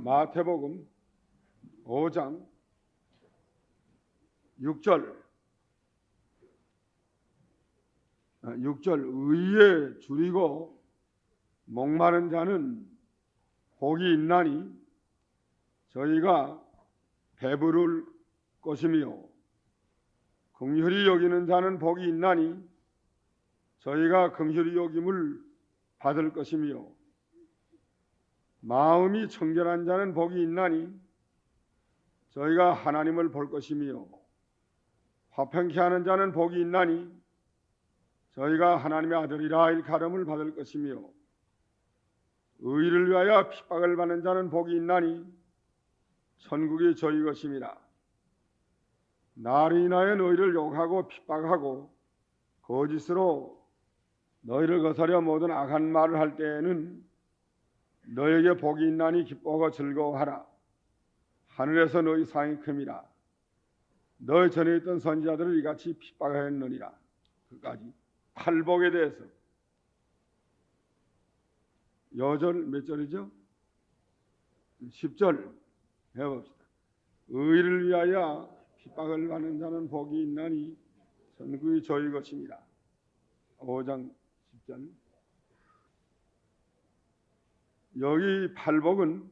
마태복음 5장 6절 의에 줄이고 목마른 자는 복이 있나니 저희가 배부를 것이며 긍휼히 여기는 자는 복이 있나니 저희가 긍휼히 여김을 받을 것이며 마음이 청결한 자는 복이 있나니 저희가 하나님을 볼 것이며 화평케 하는 자는 복이 있나니 저희가 하나님의 아들이라 일컬음을 받을 것이며 의를 위하여 핍박을 받는 자는 복이 있나니 천국이 저희 것임이라. 나를 인하여 너희를 욕하고 핍박하고 거짓으로 너희를 거스려 모든 악한 말을 할 때에는 너에게 복이 있나니 기뻐하고 즐거워하라. 하늘에서 너희 상이 큼이라. 너희 전에 있던 선지자들을 이같이 핍박하였느니라. 그까지 팔복에 대해서 여절 몇 절이죠? 10절 해봅시다. 의를 위하여 핍박을 받는 자는 복이 있나니 천국이 저희 것입니다. 5장 10절. 여기 팔복은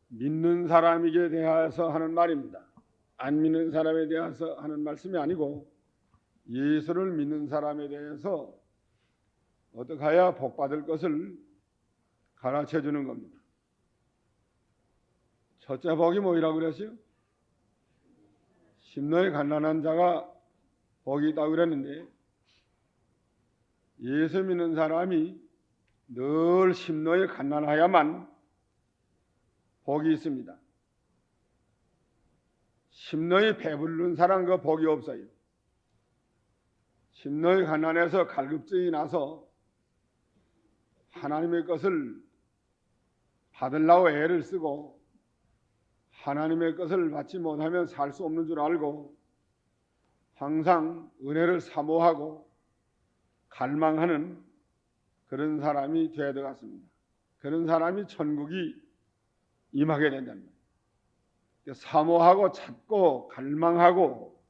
믿는 사람에게 대하여서 하는 말입니다. 안 믿는 사람에 대해서 하는 말씀이 아니고 예수를 믿는 사람에 대해서 어떻게 해야 복 받을 것을 가르쳐 주는 겁니다. 첫째 복이 뭐라고 그랬어요? 심노에 갓난한 자가 복이 있다고 그랬는데 예수 믿는 사람이 늘 심노에 갓난하야만 복이 있습니다. 심노에 배부른 사람 그 복이 없어요. 심노에 가난해서 갈급증이 나서 하나님의 것을 받으려고 애를 쓰고 하나님의 것을 받지 못하면 살 수 없는 줄 알고 항상 은혜를 사모하고 갈망하는 그런 사람이 되어야 될 것 같습니다. 그런 사람이 천국이 임하게 된다는 거예요. 사모하고 찾고 갈망하고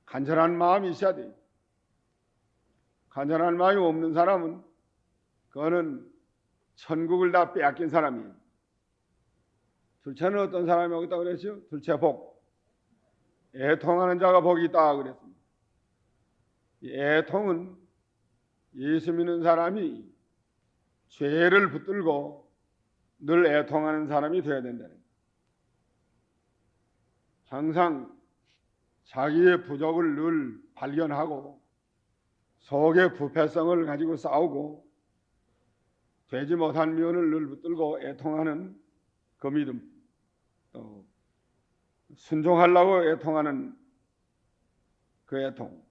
간절한 마음이 있어야 돼요. 간절한 마음이 없는 사람은 그거는 천국을 다 빼앗긴 사람이에요. 둘째는 어떤 사람이 오겠다고 그랬죠? 둘째 복. 애통하는 자가 복이 있다 그랬습니다. 이 애통은 예수 믿는 사람이 죄를 붙들고 늘 애통하는 사람이 되어야 된다는 거예요. 항상 자기의 부족을 늘 발견하고 속의 부패성을 가지고 싸우고 되지 못한 면을 늘 붙들고 애통하는 그 믿음, 또 순종하려고 애통하는 그 애통,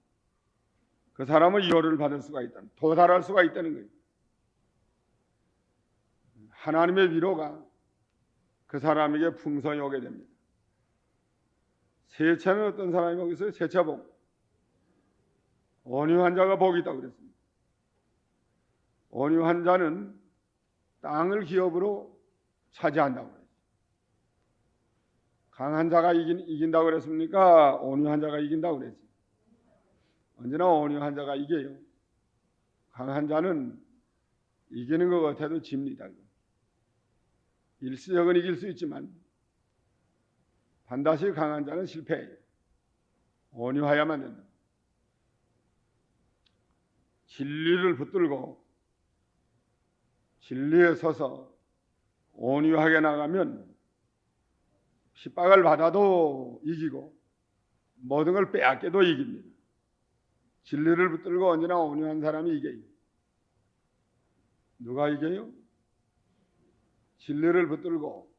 그 사람은 위로를 받을 수가 있다, 도달할 수가 있다는 거예요. 하나님의 위로가 그 사람에게 풍성히 오게 됩니다. 셋째는 어떤 사람이 거기 있어요? 셋째 복. 온유한 자가 복이 있다고 그랬습니다. 온유한 자는 땅을 기업으로 차지한다고 그랬어요. 강한 자가 이긴다고 그랬습니까? 온유한 자가 이긴다고 그랬어요. 언제나 온유한 자가 이겨요. 강한 자는 이기는 것 같아도 집니다. 일시적은 이길 수 있지만 반드시 강한 자는 실패해요. 온유해야만 된다. 진리를 붙들고 진리에 서서 온유하게 나가면 핍박을 받아도 이기고 모든 걸 빼앗겨도 이깁니다. 진리를 붙들고 언제나 온유한 사람이 이겨요. 누가 이겨요? 진리를 붙들고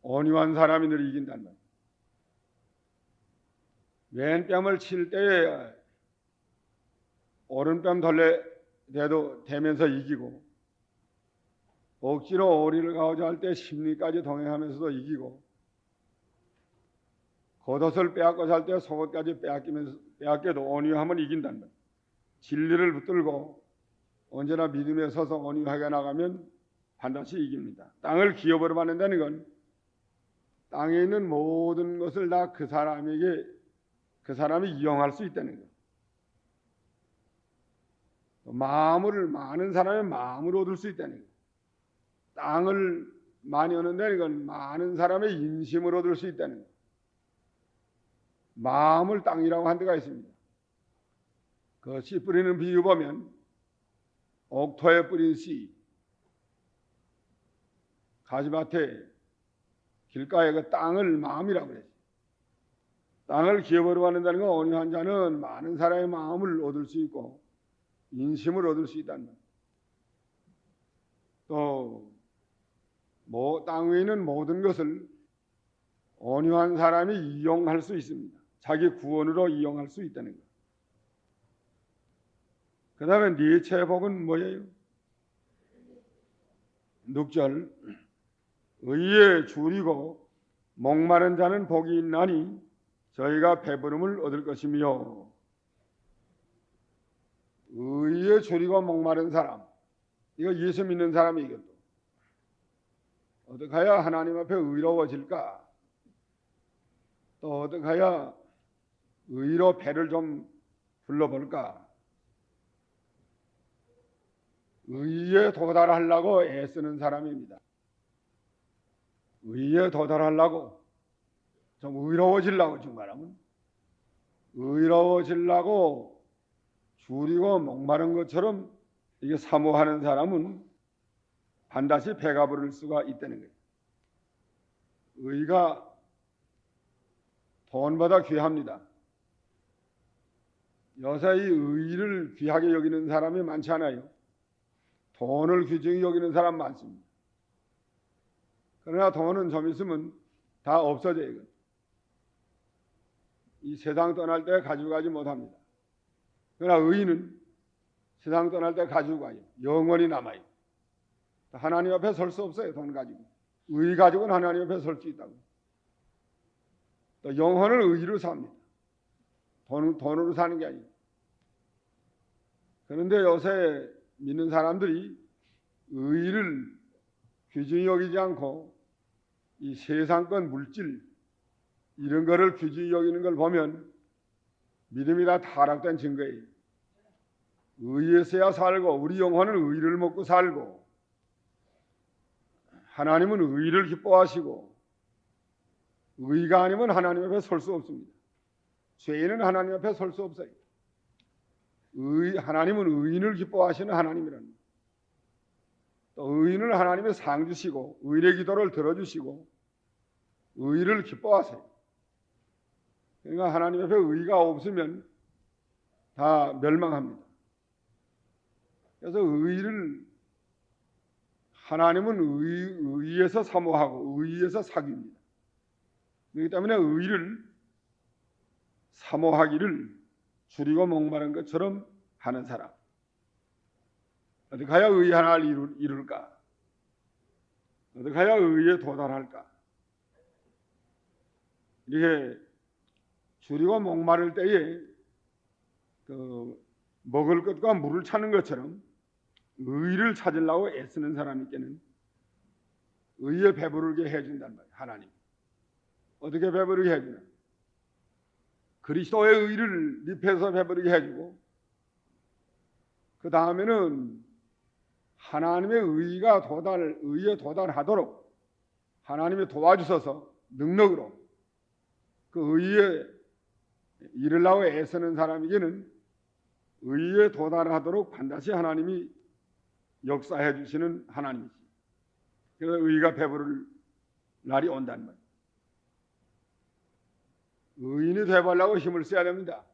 온유한 사람이 늘 이긴단 말이에요. 왼뺨을 칠 때에 오른뺨 덜레대도 대면서 이기고 억지로 오리를 가고자 할 때 심리까지 동행하면서도 이기고 겉옷을 빼앗고자 할 때 속옷까지 빼앗겨도 온유하면 이긴단 말이에요. 진리를 붙들고 언제나 믿음에 서서 온유하게 나가면 반드시 이깁니다. 땅을 기업으로 받는다는 건 땅에 있는 모든 것을 다 그 사람이 이용할 수 있다는 것. 많은 사람의 마음을 얻을 수 있다는 것. 땅을 많이 얻는다는 건 많은 사람의 인심을 얻을 수 있다는 것. 마음을 땅이라고 한 데가 있습니다. 그 씨 뿌리는 비유 보면 옥토에 뿌린 씨, 가지밭에 길가에 그 땅을 마음이라고 그랬어요. 땅을 기업으로 받는다는 건 온유한 자는 많은 사람의 마음을 얻을 수 있고 인심을 얻을 수 있다는 것. 또 땅 위에 있는 모든 것을 온유한 사람이 이용할 수 있습니다. 자기 구원으로 이용할 수 있다는 것. 그 다음에 니체의 복은 뭐예요? 6절 의에 줄이고 목마른 자는 복이 있나니 저희가 배부름을 얻을 것이며. 의에 줄이고 목마른 사람, 이거 예수 믿는 사람이 이것도 어떻게 해야 하나님 앞에 의로워질까? 또 어떻게 해야 의로 배를 좀 불러볼까? 의에 도달하려고 애쓰는 사람입니다. 의에 도달하려고, 좀 의로워지려고, 정말하면 의로워지려고 줄이고 목마른 것처럼 이게 사모하는 사람은 반드시 배가 부를 수가 있다는 거예요. 의가 돈보다 귀합니다. 요새 이 의를 귀하게 여기는 사람이 많지 않아요. 돈을 귀중히 여기는 사람 많습니다. 그러나 돈은 좀 있으면 다 없어져요. 이 세상 떠날 때 가지고 가지 못합니다. 그러나 의는 세상 떠날 때 가지고 가요. 영원히 남아요. 하나님 앞에 설 수 없어요. 돈 가지고. 의 가지고는 하나님 앞에 설 수 있다고. 또 영혼을 의로 삽니다. 돈으로 사는 게 아니에요. 그런데 요새 믿는 사람들이 의를 귀중히 여기지 않고 이 세상권 물질 이런 거를 귀중히 여기는 걸 보면 믿음이 다 타락된 증거예요. 의에서야 살고 우리 영혼은 의를 먹고 살고 하나님은 의를 기뻐하시고 의가 아니면 하나님 앞에 설 수 없습니다. 죄인은 하나님 앞에 설 수 없어요. 하나님은 의인을 기뻐하시는 하나님이랍니다. 또 의인을 하나님의 상 주시고 의인의 기도를 들어주시고 의를 기뻐하세요. 그러니까 하나님 앞에 의가 없으면 다 멸망합니다. 그래서 의를 하나님은 의에서 사모하고 의에서 사귀입니다. 그렇기 때문에 의를 사모하기를 줄이고 목마른 것처럼 하는 사람. 어떻게 해야 의 하나를 이룰까? 어떻게 해야 의에 도달할까? 이렇게 줄이고 목마를 때에 먹을 것과 물을 찾는 것처럼 의를 찾으려고 애쓰는 사람에게는 의에 배부르게 해준단 말이에요. 하나님. 어떻게 배부르게 해주냐? 그리스도의 의를 입혀서 배부르게 해주고 그 다음에는 하나님의 의에 도달하도록 하나님이 도와주셔서 능력으로 그 의에 이르려고 애쓰는 사람에게는 의에 도달하도록 반드시 하나님이 역사해 주시는 하나님이시. 그래서 의가 배부를 날이 온단 말이에요. 의인이 되보려고 힘을 써야 됩니다.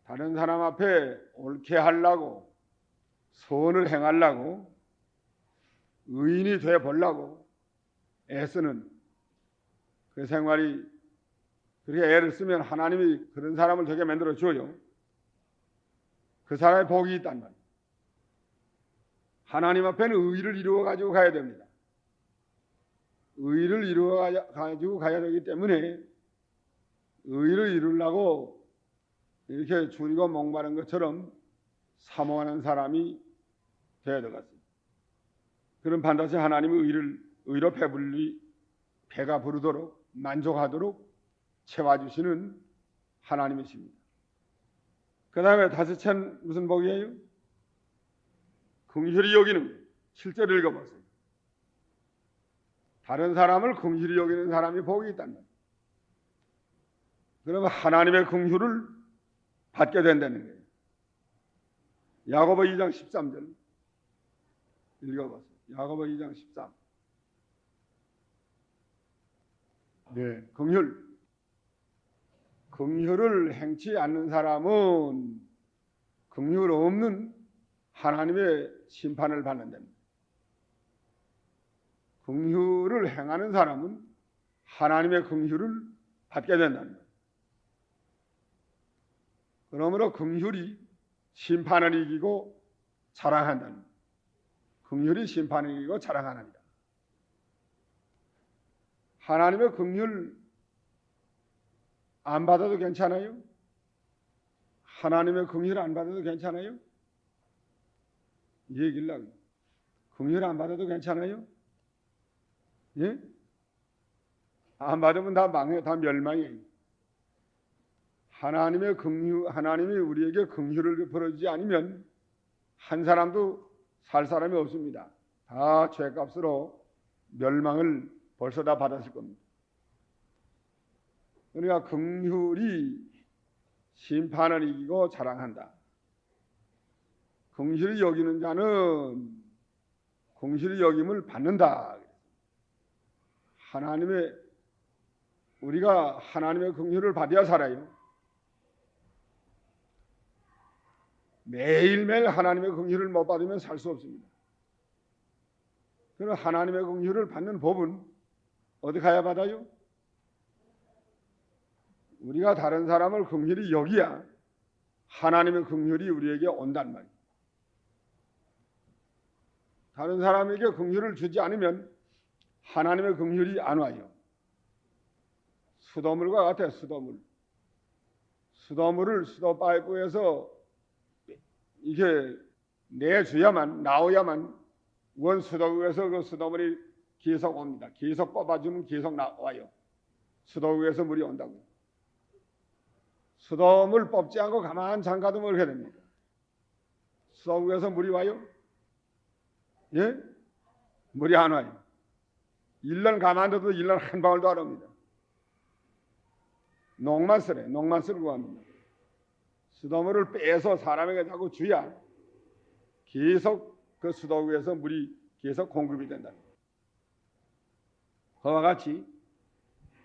다른 사람 앞에 옳게 하려고 선을 행하려고 의인이 되보려고 애쓰는 그 생활이 그렇게 애를 쓰면 하나님이 그런 사람을 되게 만들어 줘요. 그 사람의 복이 있단 말이에요. 하나님 앞에는 의를 이루어 가지고 가야 됩니다. 의를 이루어 가지고 가야 되기 때문에 의를 이루려고 이렇게 줄이고 목마른 것처럼 사모하는 사람이 되어야 될 것 같습니다. 그럼 반드시 하나님의 의로 배가 부르도록 만족하도록 채워주시는 하나님이십니다. 그 다음에 다섯째는 무슨 복이에요? 긍휼히 여기는. 실제로 읽어보세요. 다른 사람을 긍휼히 여기는 사람이 복이 있단 말이에요. 그러면 하나님의 긍휼을 받게 된다는 거예요. 야고보 2장 13절 읽어보세요. 야고보 2장 13. 네, 긍휼을 행치 않는 사람은 긍휼 없는 하나님의 심판을 받는답니다. 긍휼을 행하는 사람은 하나님의 긍휼을 받게 된답니다. 그러므로 긍휼이 심판을 이기고 자랑한다는 거예요. 긍휼이 심판을 이기고 자랑합니다. 하나님의 긍휼 안 받아도 괜찮아요? 하나님의 긍휼 안 받아도 괜찮아요? 이 얘기를 하고 긍휼 안 받아도 괜찮아요? 예? 안 받으면 다 망해요. 다 멸망이에요. 하나님이 우리에게 긍휼을 베풀어주지 않으면 한 사람도 살 사람이 없습니다. 다 죄값으로 멸망을 벌써 다 받았을 겁니다. 그러니까 긍휼이 심판을 이기고 자랑한다. 긍휼히 여기는 자는 긍휼히 여김을 받는다. 우리가 하나님의 긍휼을 받아야 살아요. 매일매일 하나님의 긍휼을 못 받으면 살 수 없습니다. 그럼 하나님의 긍휼을 받는 법은 어디 가야 받아요? 우리가 다른 사람을 긍휼히 여기야 하나님의 긍휼이 우리에게 온단 말이에요. 다른 사람에게 긍휼을 주지 않으면 하나님의 긍휼이 안 와요. 수돗물과 같아요. 수돗물을 수도파이프에서 이게 내줘야만 나오야만 원 수도구에서 그 수돗물이 계속 옵니다. 계속 뽑아주면 계속 나와요. 수도구에서 물이 온다고. 수돗물 뽑지 않고 가만 잠가두면 어떻게 됩니까? 수도구에서 물이 와요? 예? 물이 안 와요. 1년 가만둬도 1년 한 방울도 안 옵니다. 농만 쓸고 합니다. 수돗물을 빼서 사람에게 자꾸 줘야 계속 그 수도구에서 물이 계속 공급이 된다. 그와 같이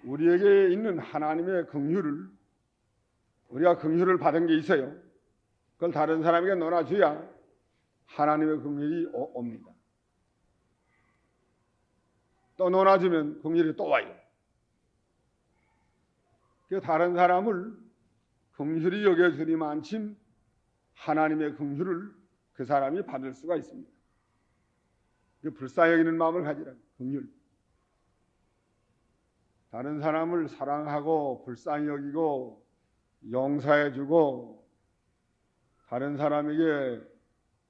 우리에게 있는 하나님의 긍휼을 우리가 긍휼을 받은 게 있어요. 그걸 다른 사람에게 나눠줘야 하나님의 긍휼이 옵니다. 또 나눠주면 긍휼이 또 와요. 그 다른 사람을 긍휼히 여겨주니만침 하나님의 긍휼을 그 사람이 받을 수가 있습니다. 그 불쌍히 여기는 마음을 가지라. 긍휼. 다른 사람을 사랑하고 불쌍히 여기고 용서해주고 다른 사람에게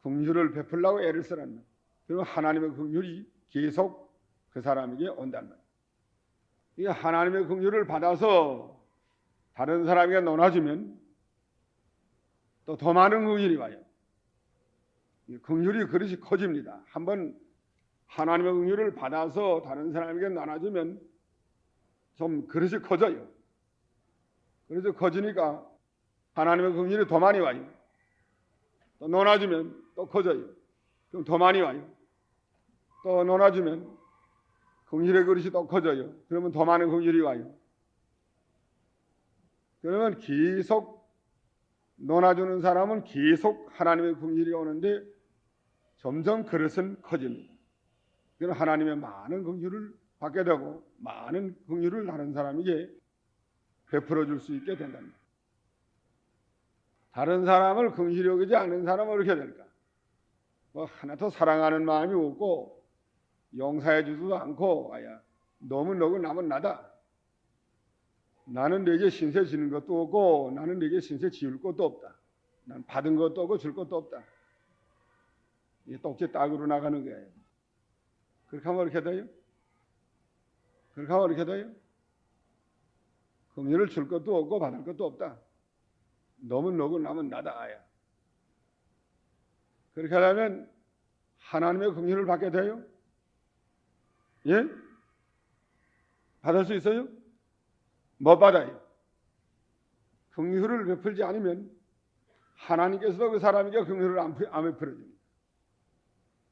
긍휼을 베풀려고 애를 쓰란 그리고 하나님의 긍휼이 계속 그 사람에게 온단 말이에요. 이 하나님의 긍휼을 받아서 다른 사람에게 나눠주면 또 더 많은 긍휼이 와요. 긍휼이 그릇이 커집니다. 한번 하나님의 긍휼을 받아서 다른 사람에게 나눠주면 좀 그릇이 커져요. 그래서 커지니까 하나님의 긍휼이 더 많이 와요. 또 나눠주면 또 커져요. 그럼 더 많이 와요. 또 나눠주면 긍휼의 그릇이 더 커져요. 그러면 더 많은 긍휼이 와요. 그러면 계속 나눠주는 사람은 계속 하나님의 긍휼이 오는데 점점 그릇은 커집니다. 그럼 하나님의 많은 긍휼을 받게 되고 많은 긍휼을 다른 사람에게 베풀어 줄 수 있게 된답니다. 다른 사람을 긍휼히 여기지 않는 사람은 어떻게 될까? 뭐 하나도 사랑하는 마음이 없고 용서해 주지도 않고 너무 너고 남은 나다. 나는 내게 신세 지는 것도 없고 나는 내게 신세 지을 것도 없다. 난 받은 것도 없고 줄 것도 없다. 이게 똑지 딱으로 나가는 거예요. 그렇게 하면 어떻게 돼요? 그렇게 하면 어떻게 돼요? 긍휼을 줄 것도 없고 받을 것도 없다. 너무 너고 남은 나다 아야. 그렇게 하려면 하나님의 긍휼을 받게 돼요? 예? 받을 수 있어요? 못 받아요. 긍휼을 베풀지 않으면 하나님께서도 그 사람에게 긍휼을 안 베풀어줍니다.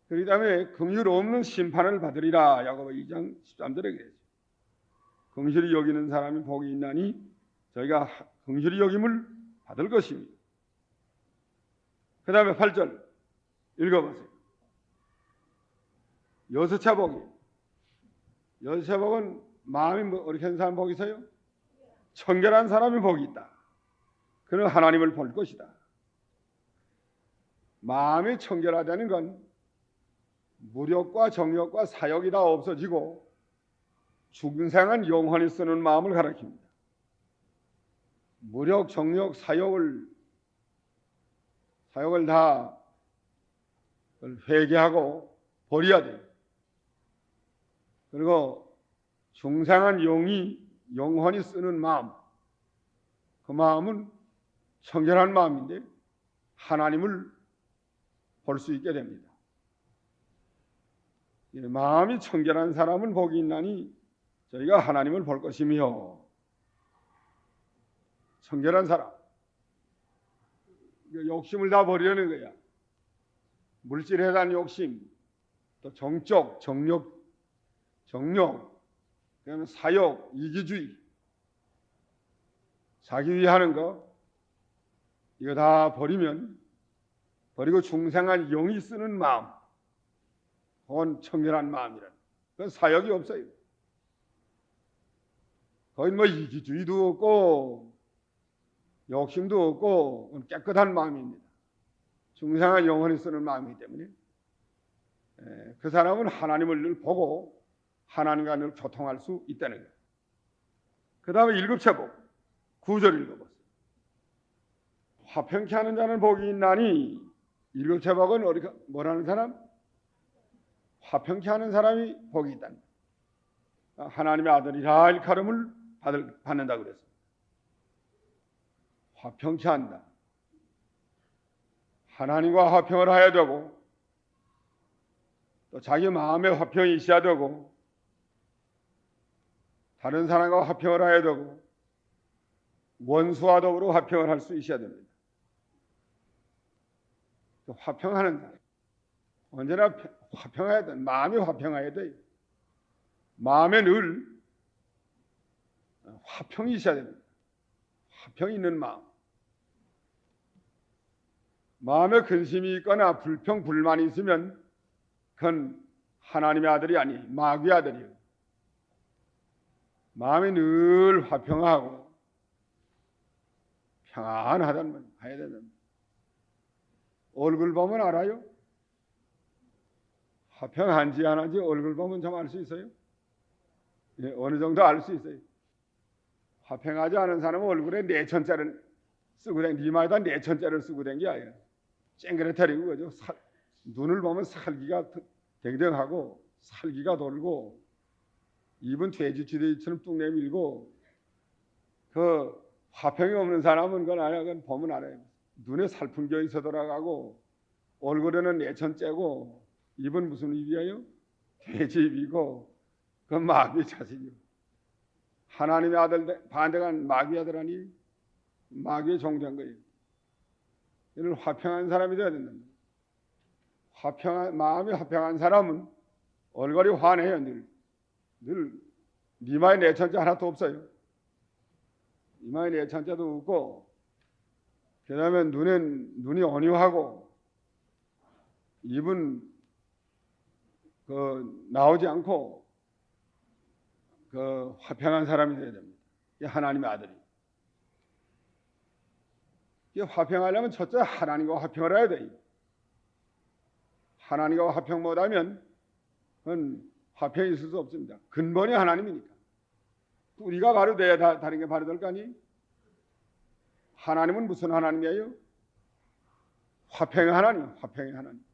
그렇기 때문에 긍휼 없는 심판을 받으리라. 야고보 2장 13절에 그랬죠. 긍휼히 여기는 사람이 복이 있나니 저희가 긍휼히 여김을 받을 것입니다. 그 다음에 8절 읽어보세요. 여섯째 복이. 여섯째 복은 마음이 어떻게 한 사람 복이 있어요? 청결한 사람이 복이 있다. 그는 하나님을 볼 것이다. 마음이 청결하다는 건 무력과 정욕과 사욕이 다 없어지고 중생한 영혼이 쓰는 마음을 가리킵니다. 무력, 정욕, 사욕을 다 회개하고 버려야 돼요. 그리고 중생한 영혼이 쓰는 마음, 그 마음은 청결한 마음인데 하나님을 볼 수 있게 됩니다. 마음이 청결한 사람은 복이 있나니 저희가 하나님을 볼 것이며. 청결한 사람, 욕심을 다 버리려는 거야. 물질에 대한 욕심, 또 정적, 정욕, 그다음에 사욕, 이기주의, 자기 위하는 거, 이거 다 버리고 중생한 영이 쓰는 마음, 그건 청결한 마음이란. 그건 사욕이 없어요. 거긴 뭐 이기주의도 없고 욕심도 없고 깨끗한 마음입니다. 중생한 영혼이 쓰는 마음이기 때문에 그 사람은 하나님을 늘 보고 하나님과 늘 소통할 수 있다는 거예요. 그 다음에 7째 복, 9절 읽어보세요. 화평케 하는 자는 복이 있나니. 7째 복은 뭐라는 사람? 화평케 하는 사람이 복이 있다. 하나님의 아들이라 일컬음을 받는다고 그랬습니다. 화평케 한다. 하나님과 화평을 해야 되고 또 자기 마음에 화평이 있어야 되고 다른 사람과 화평을 해야 되고 원수와 더불어 화평을 할 수 있어야 됩니다. 화평하는 사람, 언제나 화평해야 돼. 마음이 화평해야 돼. 마음에 늘 화평이 있어야 됩니다. 화평이 있는 마음. 마음에 근심이 있거나 불평, 불만이 있으면 그건 하나님의 아들이 아니 마귀의 아들이에요. 마음이 늘 화평하고 평안하다는 해야 되는. 얼굴 보면 알아요? 화평한지 안 한지 얼굴 보면 좀 알 수 있어요? 예, 어느 정도 알 수 있어요. 화평하지 않은 사람은 얼굴에 내천자를 쓰고 이마에다 내천자를 쓰고 댕 게 아니에요. 쨍그레터리고 그죠? 눈을 보면 살기가 댕댕하고 살기가 돌고 입은 돼지치대처럼 뚝 내밀고 그 화평이 없는 사람은 그건 알아요. 그건 보면 알아요. 눈에 살풍경이 서돌아가고 얼굴에는 내천째고 입은 무슨 입이에요? 돼지 입이고 그건 마귀의 자식이요. 하나님의 아들 반대간 마귀의 아들 아니 마귀의 종된 거예요. 이를 화평한 사람이 되어야 된다. 마음이 화평한 사람은 얼굴이 환해요. 늘 이마에 내천자 하나도 없어요. 이마에 내천자도 없고 그 다음에 눈이 온유하고 입은 나오지 않고 화평한 사람이 되어야 됩니다. 이게 하나님의 아들이. 이게 화평하려면 첫째 하나님과 화평을 해야 돼요. 하나님과 화평 못하면 그건 화평이 있을 수 없습니다. 근본이 하나님이니까. 우리가 바로 돼야 다른 게 바로 될 거 아니? 하나님은 무슨 하나님이에요? 화평의 하나님, 화평의 하나님.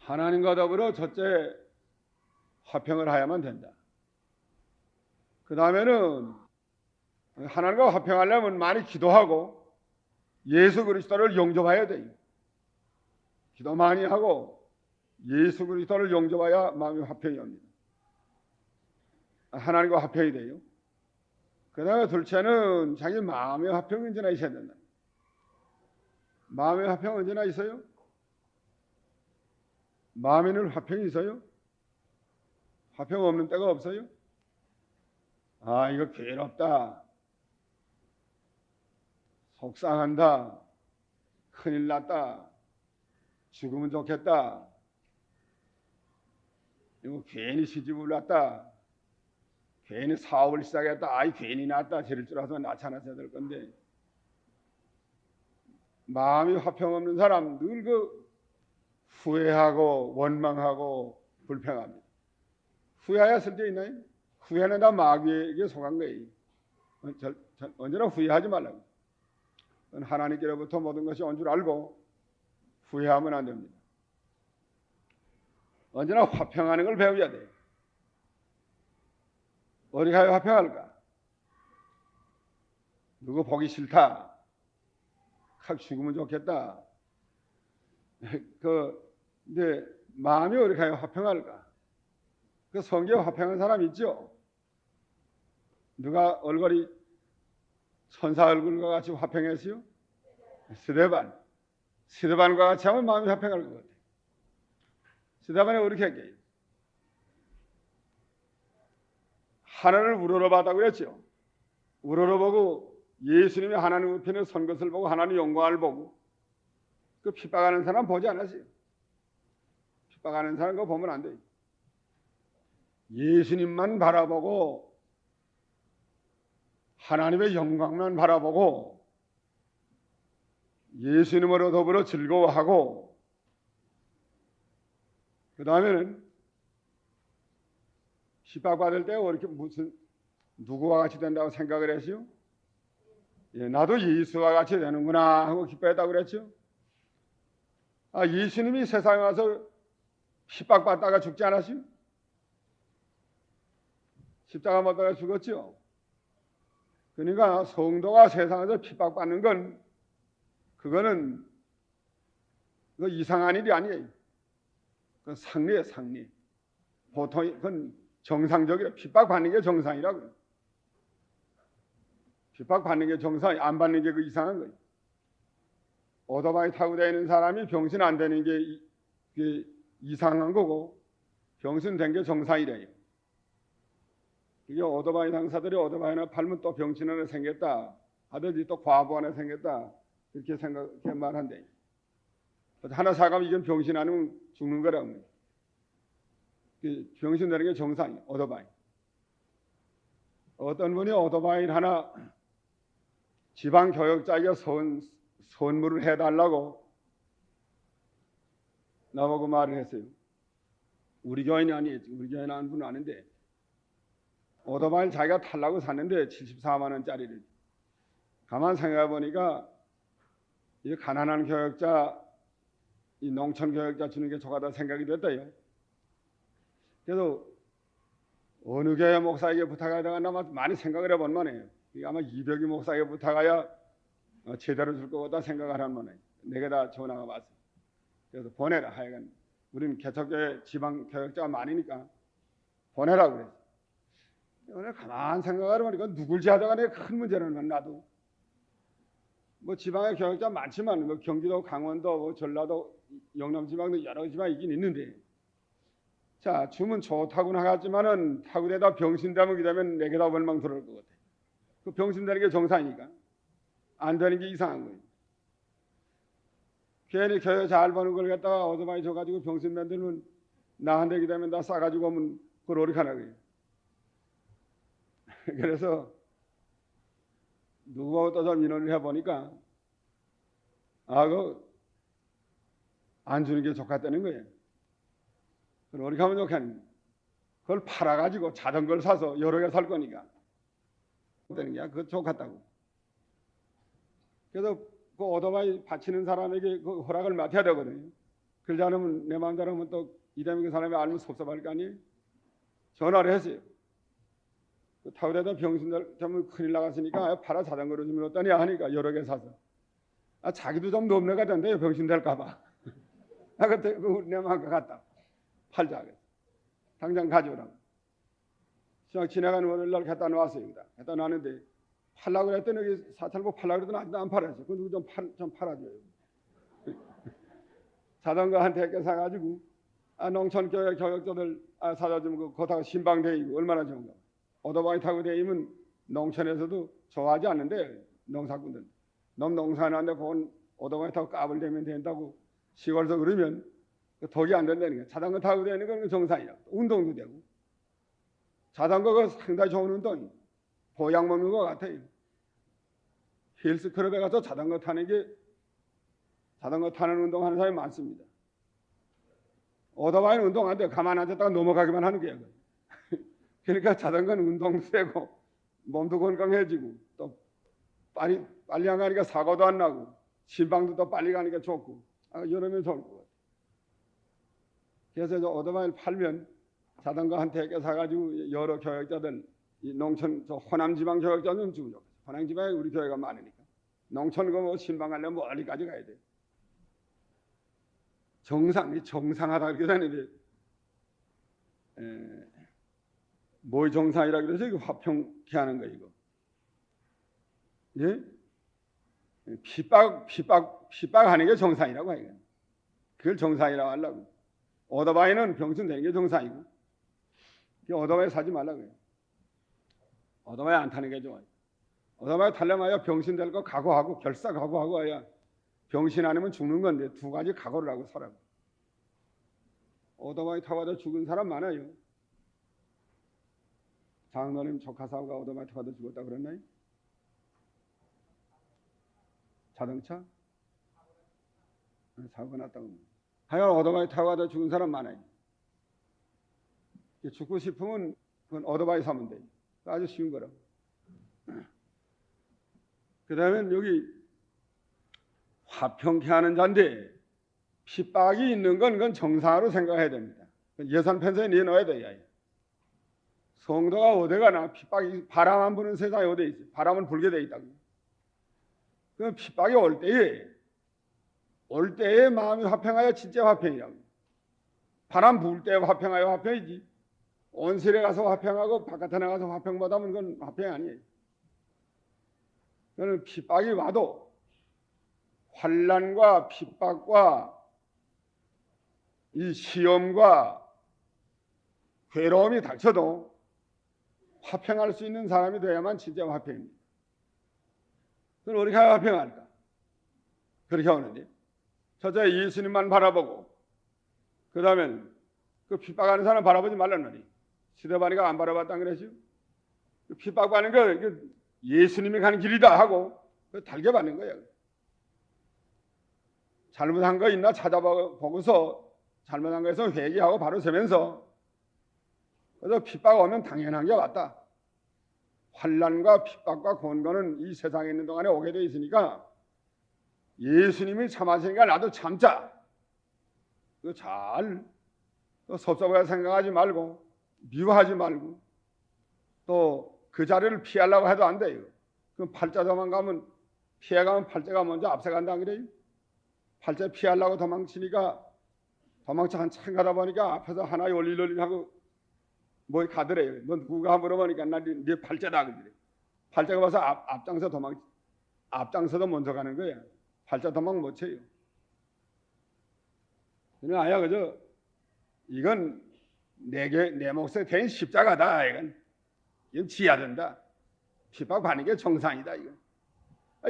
하나님과 더불어 첫째 화평을 하야만 된다. 그 다음에는 하나님과 화평하려면 많이 기도하고 예수 그리스도를 영접해야 돼요. 기도 많이 하고 예수 그리스도를 영접해야 마음의 화평이 옵니다. 하나님과 화평이 돼요. 그 다음에 둘째는 자기 마음의 화평이 언제나 있어야 된다. 마음의 화평 언제나 있어요? 마음에는 화평이 있어요? 화평 없는 때가 없어요? 아, 이거 괴롭다, 속상한다, 큰일 났다, 죽으면 좋겠다, 이거 괜히 시집을 왔다, 괜히 사업을 시작했다, 아이 괜히 났다, 저럴 줄 알아서 나타났어야 될 건데, 마음이 화평 없는 사람 늘 그 후회하고 원망하고 불평합니다. 후회해야 쓸데 있나요? 후회는 다 마귀에게 속한 거예요. 언제나 후회하지 말라고. 하나님께로부터 모든 것이 온 줄 알고 후회하면 안 됩니다. 언제나 화평하는 걸 배워야 돼요. 어디 가야 화평할까? 누구 보기 싫다, 확 죽으면 좋겠다. 근데 마음이 어디 가야 화평할까? 그 성경에 화평한 사람 있죠? 누가 얼굴이 천사 얼굴과 같이 화평했어요? 스데반과 같이 하면 마음이 화평할 것 같아요. 스데반이 어떻게 했게요? 하나님을 우러러봤다고 그랬죠. 우러러보고 예수님이 하나님 우편에 선 것을 보고 하나님 영광을 보고 그 핍박하는 사람 보지 않았어요. 핍박하는 사람 그거 보면 안 돼요. 예수님만 바라보고 하나님의 영광만 바라보고 예수님으로 더불어 즐거워하고 그 다음에는 핍박받을 때 이렇게 무슨 누구와 같이 된다고 생각을 했어요? 예, 나도 예수와 같이 되는구나 하고 기뻐했다고 그랬죠. 아, 예수님이 세상에 와서 핍박받다가 죽지 않았어요? 십자가 못 박아 죽었죠. 그러니까 성도가 세상에서 핍박받는 건 그거는 이상한 일이 아니에요. 그건 상례예요, 상례. 보통 그건 정상적이라. 핍박받는 게 정상이라고요. 핍박받는 게 정상이, 안 받는 게 그 이상한 거예요. 오토바이 타고 다니는 사람이 병신 안 되는 게 이상한 거고 병신 된 게 정상이래요. 이게 오토바이 당사들이 오토바이나 팔면 또 병신 하나 생겼다 하든지 또 과부 하나 생겼다 이렇게 생각해 말한대. 하나 사가면 이건 병신 아니면 죽는 거라고. 병신 되는 게 정상이에요. 오토바이. 어떤 분이 오토바이 하나 지방 교역자에게 선물을 해달라고 나보고 말을 했어요. 우리 교인이 아니겠지. 우리 교인 하는 분은 아는데 오토바이를 자기가 타려고 샀는데 74만 원짜리를. 가만 생각해 보니까 이 가난한 교역자, 이 농촌 교역자 주는 게 좋겠다 생각이 됐대요. 그래서 어느 교회 목사에게 부탁하다가 아마 많이 생각을 해본 만해요. 아마 이벽이 목사에게 부탁해야 제대로 줄 것 같다 생각을 한 만해요. 내가 다 전화가 왔어요. 그래서 보내라. 하여간 우리는 개척교회 지방 교역자가 많으니까 보내라고 그랬어요. 오늘 가만 생각을 해보니까 누굴지 하다가 내가 큰 문제는 나도 뭐 지방에 교역자 많지만 뭐 경기도, 강원도, 뭐 전라도, 영남 지방도 여러 지방 있긴 있는데 자 주면 좋다고 나갔지만은 타고 되다 병신되면 그다음에 내게다 원망 들어올 것 같아. 그 병신되는 게 정상이니까 안 되는 게 이상한 거예요. 괜히 교회 잘 버는 걸 갖다가 오토바이 줘가지고 병신 만들면 나한테 그다음에 나 싸가지고 오면 그걸 어떻게 하나 그래요. 그래서 누구하고 또 좀 인원을 해보니까 안 주는 게 좋겠다는 거예요. 그걸 어떻게 하면 좋겠는 거예요. 그걸 팔아가지고 자전거를 사서 여러 개 살 거니까 되는 게 그거 좋겠다고. 그래서 그 오토바이 바치는 사람에게 그 허락을 맡아야 되거든요. 그러지 않으면 내 마음대로 하면 또 이대민 그 사람이 알면 섭섭할 거 아니에요. 전화를 했어요. 타고다가 병신들 좀 큰일 나갔으니까 팔아 자전거로 좀 어떠냐 하니까 여러 개 사서. 자기도 좀 넘내가 된대요. 병신 될까 봐. 그때 내 마음과 같다. 팔자. 당장 가져오라. 지나가는 월요일 날 갖다 놓았어요. 갖다 놨는데 팔라고 그랬더니 여기 사찰복 팔라고 그랬더니 아직도 안 팔았어요. 그 누구 좀 팔아줘요. 자전거 한 100개 사가지고 농촌 교역자들 사다 주면 거기다가 신방 대이고 얼마나 좋은가. 오토바이 타고 다니면 농촌에서도 좋아하지 않는데 농사꾼들 너무 농사하는데 본 오토바이 타고 까불대면 된다고 시골에서 그러면 덕이 안 된다는 거야. 자전거 타고 다니는 건 정상이야. 운동도 되고 자전거가 상당히 좋은 운동이에요. 보약 먹는 것 같아요. 헬스클럽에 가서 자전거 타는 운동하는 사람이 많습니다. 오토바이는 운동 안 돼. 가만 앉았다가 넘어가기만 하는 거야. 그러니까 자전거는 운동도 되고 몸도 건강해지고 또 빨리 안 가니까 사고도 안 나고 신방도 더 빨리 가니까 좋고 여러면 좋을 것 같아요. 그래서 오토바이를 팔면 자전거 한 100개 사가지고 여러 교역자들 농촌 호남 지방 교역자는 주고 좋겠어요. 호남 지방에 우리 교회가 많으니까 농촌 그 신방 가려면 멀리까지 가야 돼. 정상하다 그렇게 되는데 뭐 정상이라 그래서 이거 화평케 하는 거 이거. 예? 핍박하는 게 정상이라고 해요. 그걸 정상이라고 하려고. 오토바이는 병신 되는 게 정상이고. 오토바이 사지 말라고 해요. 오토바이 안 타는 게 좋아요. 오토바이 타려면 병신 될 거 각오하고 결사 각오하고 와야 병신 아니면 죽는 건데 두 가지 각오를 하고 살아요. 오토바이 타고 죽은 사람 많아요. 장로님 조카 사고가 오토바이 타고 죽었다 그랬나요? 자동차? 사고 났다고. 하여간 오토바이 타고 죽은 사람 많아요. 죽고 싶으면 그건 오토바이 사면 돼요. 아주 쉬운 거라. 그 다음에 여기 화평케 하는 자인데 핍박이 있는 건 그건 정상으로 생각해야 됩니다. 예산 편성에 내놓아야 돼요. 성도가 어디 가나 핍박이 바람 안 부는 세상에 어디 있어요? 바람은 불게 돼 있다고. 그 핍박이 올 때에 마음이 화평하여 진짜 화평이라고. 바람 불 때 화평하여 화평이지. 온실에 가서 화평하고 바깥에 나가서 화평 못하면 그건 화평이 아니에요. 그는 핍박이 와도 환난과 핍박과 이 시험과 괴로움이 닥쳐도 화평할 수 있는 사람이 되어야만 진짜 화평입니다. 그럼 어떻게 화평할까? 그렇게 하는데 첫째 예수님만 바라보고 그 다음에 그 핍박하는 사람 바라보지 말라는 말이. 시대바니가 안 바라봤다는 그랬죠. 그 핍박받는 거 예수님이 가는 길이다 하고 달겨받는 거예요. 잘못한 거 있나 찾아보고서 잘못한 거에서 회개하고 바로 서면서 그래서 핍박 오면 당연한 게 맞다. 환난과 핍박과 권고는 이 세상에 있는 동안에 오게 돼 있으니까 예수님이 참하시니까 나도 참자. 그거 잘 섭섭하게 생각하지 말고 미워하지 말고 또 그 자리를 피하려고 해도 안 돼요. 그럼 팔자 도망가면 피해가면 팔자가 먼저 앞서간다 안 그래요? 팔자 피하려고 도망치니까 도망쳐 한참 가다 보니까 앞에서 하나 열리열리 하고 뭐 가더래요. 넌 누가 물어보니까 나 네 팔자다 그래. 팔자가 와서 앞장서도 먼저 가는 거야. 팔자 도망 못 쳐요. 그냥 아야 그저 이건 내 몫에 된 십자가다. 이건 지어야 된다. 핍박받는 게 정상이다. 이건.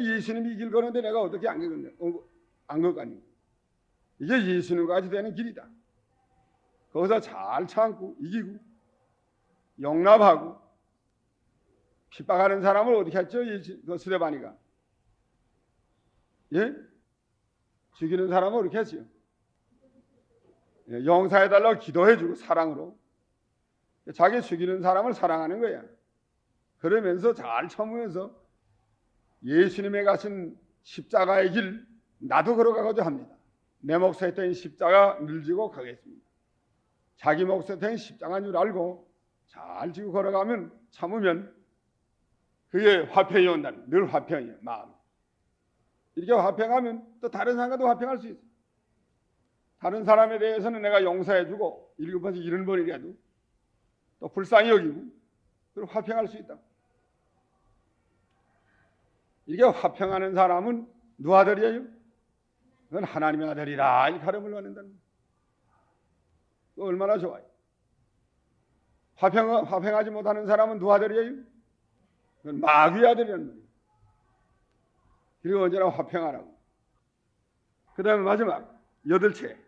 예수님이 이 길 거는데 내가 어떻게 안 걷겠니? 이게 예수님까지 되는 길이다. 거기서 잘 참고 이기고 용납하고 핍박하는 사람을 어떻게 했죠? 스데반이가. 예? 죽이는 사람을 어떻게 했어요? 용서해달라고 기도해주고 사랑으로 자기 죽이는 사람을 사랑하는 거야. 그러면서 잘 참으면서 예수님의 가신 십자가의 길 나도 걸어가고자 합니다. 내 몫에 된 십자가 늘 지고 가겠습니다. 자기 몫에 된 십자가인 줄 알고 잘 지고 걸어가면 참으면 그게 화평이 온다는, 늘 화평이에요. 마음 이렇게 화평하면 또 다른 사람과도 화평할 수 있어요. 다른 사람에 대해서는 내가 용서해주고 7번씩 70번이라도 또 불쌍히 여기고 그리고 화평할 수 있다. 이게 화평하는 사람은 누구 아들이에요? 그건 하나님의 아들이라 이 가름을 받는다는 거예요. 얼마나 좋아요. 화평하지 못하는 사람은 누구 아들이에요? 그건 마귀의 아들이라는 거예요. 그리고 언제나 화평하라고. 그 다음에 마지막 8채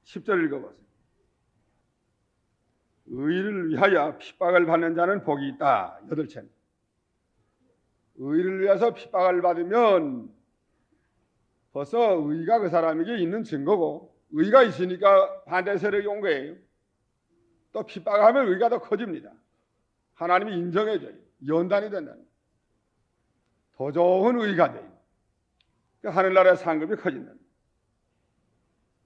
10절 읽어보세요. 의를 위하여 핍박을 받는 자는 복이 있다. 8채. 의를 위해서 핍박을 받으면 벌써 의가 그 사람에게 있는 증거고, 의가 있으니까 반대 세력이 온 거예요. 또 핍박하면 의가 더 커집니다. 하나님이 인정해줘요. 연단이 된다는, 더 좋은 의가 돼요. 하늘나라의 상급이 커진다는.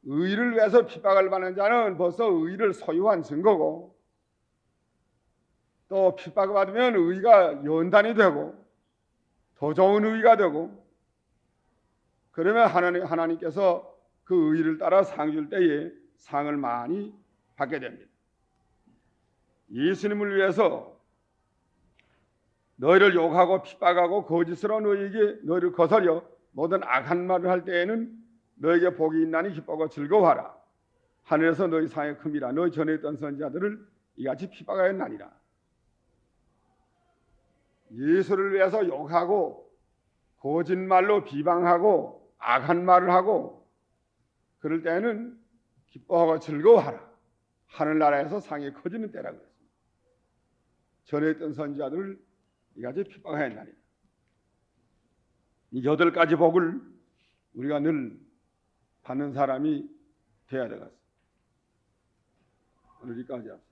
의를 위해서 핍박을 받는 자는 벌써 의를 소유한 증거고, 또 핍박을 받으면 의가 연단이 되고 더 좋은 의가 되고, 그러면 하나님께서 그 의를 따라 상 줄 때에 상을 많이 받게 됩니다. 예수님을 위해서 너희를 욕하고 핍박하고 거짓으로 너희를 거스려 모든 악한 말을 할 때에는 너에게 복이 있나니 기뻐하고 즐거워하라. 하늘에서 너희 상이 큼이라. 너희 전에 있던 선지자들을 이같이 핍박하였나니라. 예수를 위해서 욕하고 거짓말로 비방하고 악한 말을 하고 그럴 때는 기뻐하고 즐거워하라. 하늘나라에서 상이 커지는 때라고 했습니다. 전에 있던 선지자들을 이같이 핍박하였나니라. 이 8가지 복을 우리가 늘 받는 사람이 되어야 되겠습니다. 오늘 여기까지 합시다.